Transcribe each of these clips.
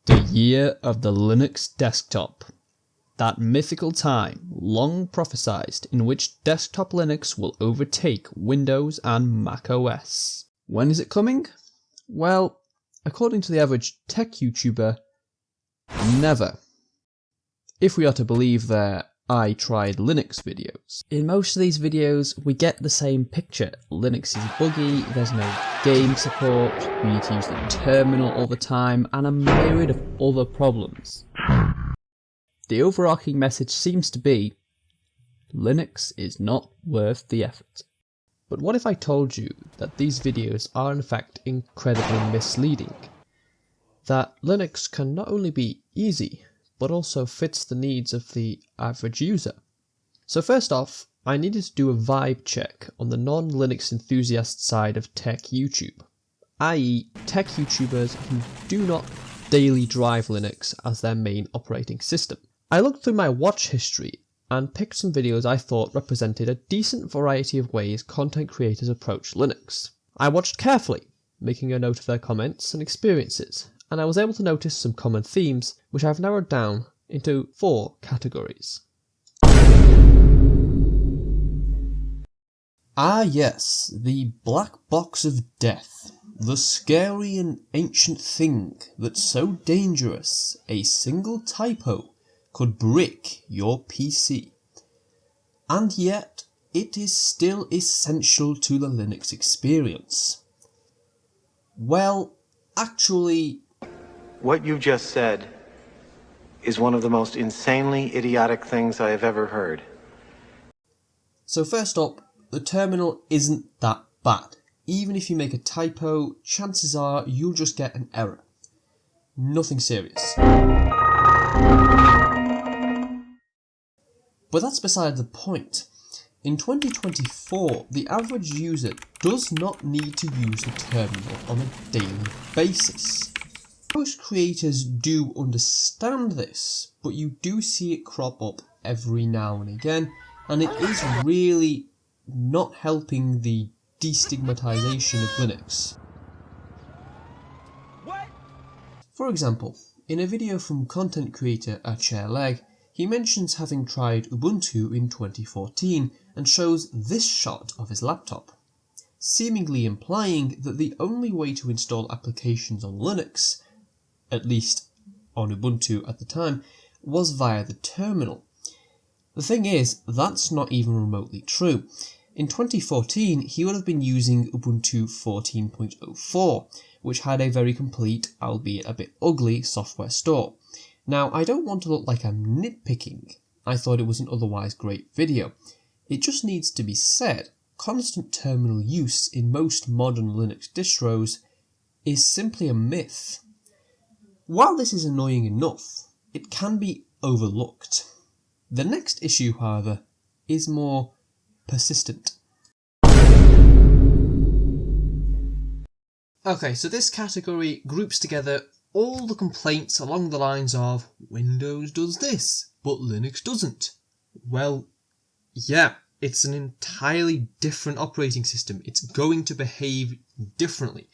The year of the Linux desktop. That mythical time, long prophesied, in which desktop Linux will overtake Windows and Mac OS. When is it coming? Well, according to the average tech YouTuber, never. If we are to believe their I tried Linux videos. In most of these videos, we get the same picture. Linux is buggy, there's no game support, we need to use the terminal all the time, and a myriad of other problems. The overarching message seems to be, Linux is not worth the effort. But what if I told you that these videos are in fact incredibly misleading? That Linux can not only be easy, but also fits the needs of the average user. So first off, I needed to do a vibe check on the non-Linux enthusiast side of tech YouTube, i.e. tech YouTubers who do not daily drive Linux as their main operating system. I looked through my watch history and picked some videos I thought represented a decent variety of ways content creators approach Linux. I watched carefully, making a note of their comments and experiences, and I was able to notice some common themes, which I've narrowed down into 4 categories. Ah yes, the black box of death, the scary and ancient thing that's so dangerous a single typo could brick your PC. And yet, it is still essential to the Linux experience. Well, actually, what you just said is one of the most insanely idiotic things I have ever heard. So first up, the terminal isn't that bad. Even if you make a typo, chances are you'll just get an error. Nothing serious. But that's beside the point. In 2024, the average user does not need to use the terminal on a daily basis. Most creators do understand this, but you do see it crop up every now and again, and it is really not helping the destigmatization of Linux. For example, in a video from content creator @ShareLeg, he mentions having tried Ubuntu in 2014 and shows this shot of his laptop, seemingly implying that the only way to install applications on Linux, at least on Ubuntu at the time, was via the terminal. The thing is, that's not even remotely true. In 2014, he would have been using Ubuntu 14.04, which had a very complete, albeit a bit ugly, software store. Now, I don't want to look like I'm nitpicking. I thought it was an otherwise great video. It just needs to be said, constant terminal use in most modern Linux distros is simply a myth. While this is annoying enough, it can be overlooked. The next issue, however, is more persistent. Okay, so this category groups together all the complaints along the lines of Windows does this, but Linux doesn't. Well, yeah, it's an entirely different operating system. It's going to behave differently.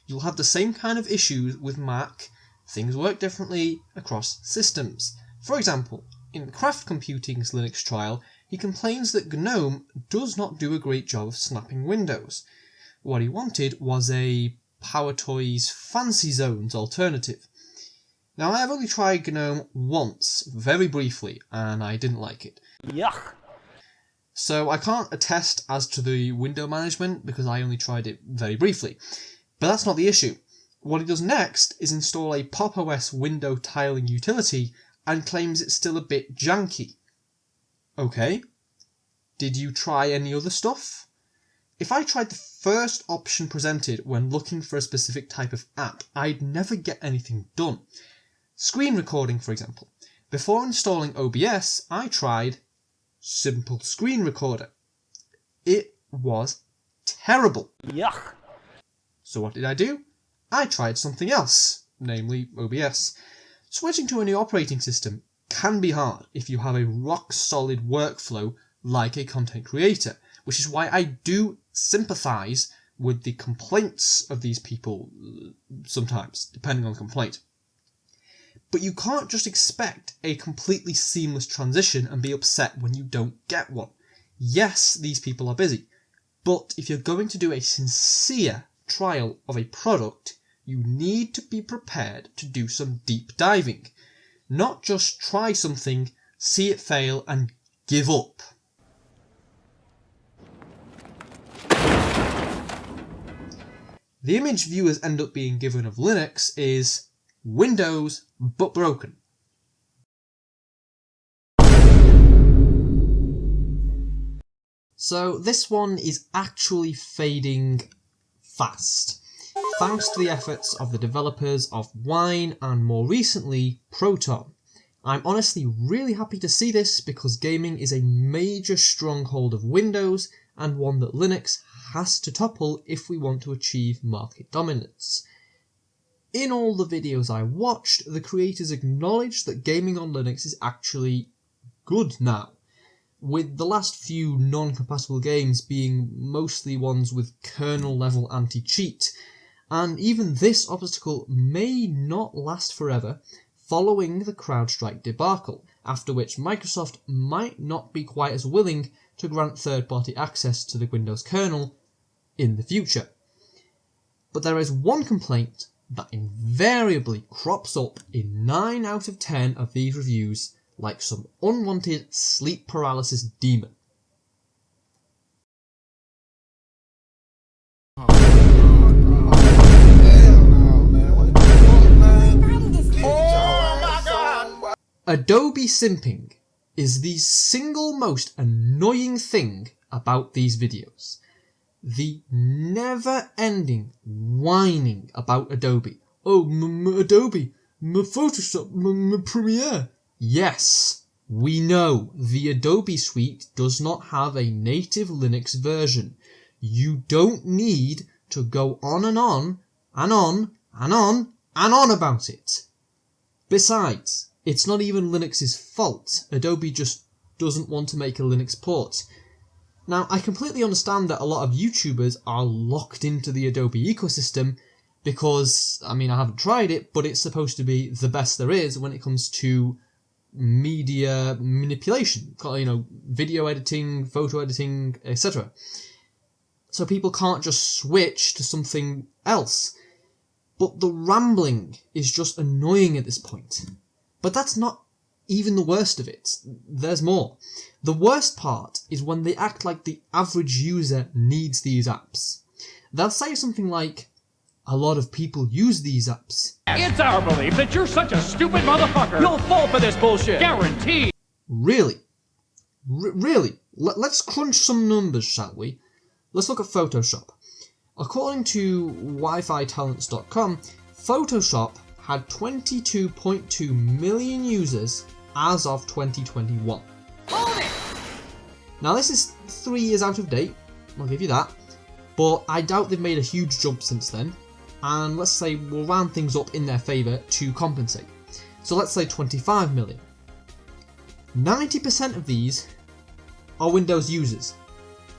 You'll have the same kind of issues with Mac. Things work differently across systems. For example, in Craft Computing's Linux trial, he complains that GNOME does not do a great job of snapping windows. What he wanted was a PowerToys Fancy Zones alternative. Now, I have only tried GNOME once, very briefly, and I didn't like it. Yuck! So I can't attest as to the window management because I only tried it very briefly. But that's not the issue. What he does next is install a Pop! OS window tiling utility and claims it's still a bit janky. Okay. Did you try any other stuff? If I tried the first option presented when looking for a specific type of app, I'd never get anything done. Screen recording, for example. Before installing OBS, I tried Simple Screen Recorder. It was terrible. Yuck! So what did I do? I tried something else, namely OBS. Switching to a new operating system can be hard if you have a rock-solid workflow like a content creator, which is why I do sympathise with the complaints of these people sometimes, depending on the complaint. But you can't just expect a completely seamless transition and be upset when you don't get one. Yes, these people are busy, but if you're going to do a sincere trial of a product, you need to be prepared to do some deep diving. Not just try something, see it fail, and give up. The image viewers end up being given of Linux is Windows but broken. So this one is actually fading fast, thanks to the efforts of the developers of Wine and more recently Proton. I'm honestly really happy to see this because gaming is a major stronghold of Windows and one that Linux has to topple if we want to achieve market dominance. In all the videos I watched, the creators acknowledged that gaming on Linux is actually good now, with the last few non-compatible games being mostly ones with kernel-level anti-cheat, and even this obstacle may not last forever following the CrowdStrike debacle, after which Microsoft might not be quite as willing to grant third-party access to the Windows kernel in the future. But there is one complaint that invariably crops up in 9 out of 10 of these reviews like some unwanted sleep paralysis demon. Adobe simping is the single most annoying thing about these videos. The never-ending whining about Adobe. Oh, Adobe, Photoshop, Premiere. Yes, we know the Adobe suite does not have a native Linux version. You don't need to go on and on and on and on and on about it. Besides, it's not even Linux's fault. Adobe just doesn't want to make a Linux port. Now, I completely understand that a lot of YouTubers are locked into the Adobe ecosystem because, I mean, I haven't tried it, but it's supposed to be the best there is when it comes to media manipulation, video editing, photo editing, etc. So people can't just switch to something else. But the rambling is just annoying at this point. But that's not even the worst of it. There's more. The worst part is when they act like the average user needs these apps. They'll say something like, a lot of people use these apps. It's our belief that you're such a stupid motherfucker. You'll fall for this bullshit. Guaranteed. Really? Really? Let's crunch some numbers, shall we? Let's look at Photoshop. According to WiFiTalents.com, Photoshop had 22.2 million users as of 2021. Hold it! Now this is 3 years out of date, I'll give you that, but I doubt they've made a huge jump since then, and let's say we'll round things up in their favour to compensate. So let's say 25 million. 90% of these are Windows users.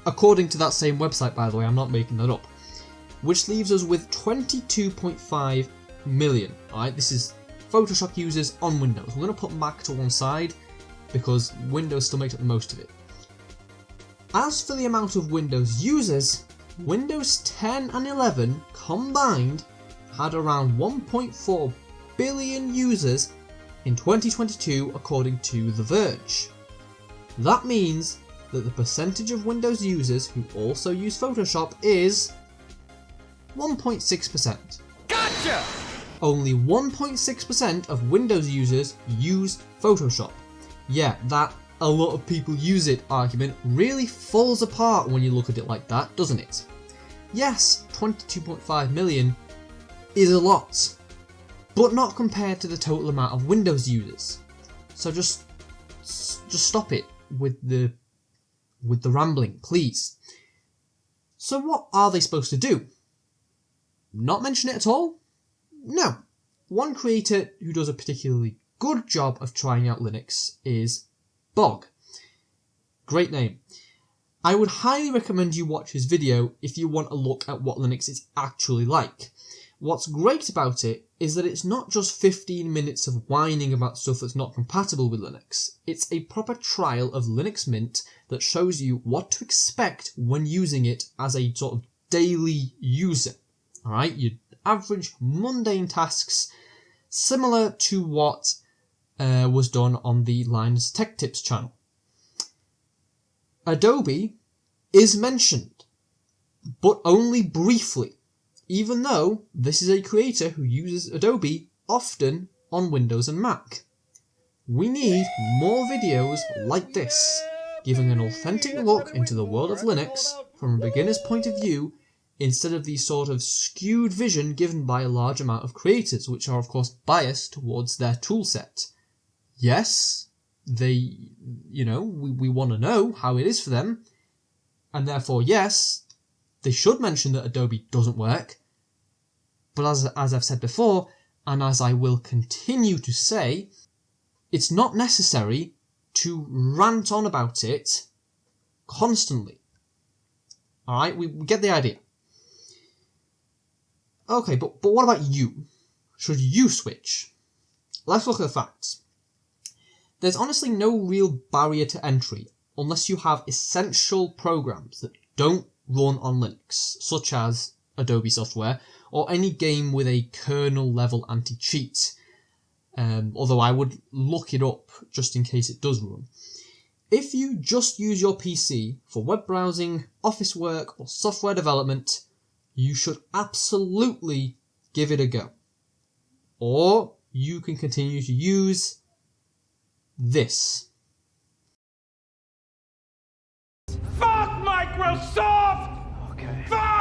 According to that same website, by the way, I'm not making that up. Which leaves us with 22.5 million. Alright, this is Photoshop users on Windows. We're going to put Mac to one side because Windows still makes up the most of it. As for the amount of Windows users, Windows 10 and 11 combined had around 1.4 billion users in 2022 according to The Verge. That means that the percentage of Windows users who also use Photoshop is 1.6%. Gotcha! Only 1.6% of Windows users use Photoshop. Yeah, that a lot of people use it argument really falls apart when you look at it like that, doesn't it? Yes, 22.5 million is a lot, but not compared to the total amount of Windows users. So just stop it with the rambling, please. So what are they supposed to do? Not mention it at all? No. One creator who does a particularly good job of trying out Linux is Bog. Great name. I would highly recommend you watch his video if you want a look at what Linux is actually like. What's great about it is that it's not just 15 minutes of whining about stuff that's not compatible with Linux. It's a proper trial of Linux Mint that shows you what to expect when using it as a sort of daily user. Alright, your average mundane tasks, similar to what was done on the Linus Tech Tips channel. Adobe is mentioned, but only briefly, even though this is a creator who uses Adobe often on Windows and Mac. We need more videos like this, giving an authentic look into the world of Linux from a beginner's point of view, instead of the sort of skewed vision given by a large amount of creators, which are of course biased towards their toolset. Yes, we want to know how it is for them, and therefore yes, they should mention that Adobe doesn't work, but as I've said before, and as I will continue to say, it's not necessary to rant on about it constantly. Alright, we get the idea. Okay, but what about you? Should you switch? Let's look at the facts. There's honestly no real barrier to entry unless you have essential programs that don't run on Linux, such as Adobe software, or any game with a kernel level anti-cheat, although I would look it up just in case it does run. If you just use your PC for web browsing, office work, or software development, you should absolutely give it a go. Or you can continue to use this. Fuck Microsoft! Okay. Fuck!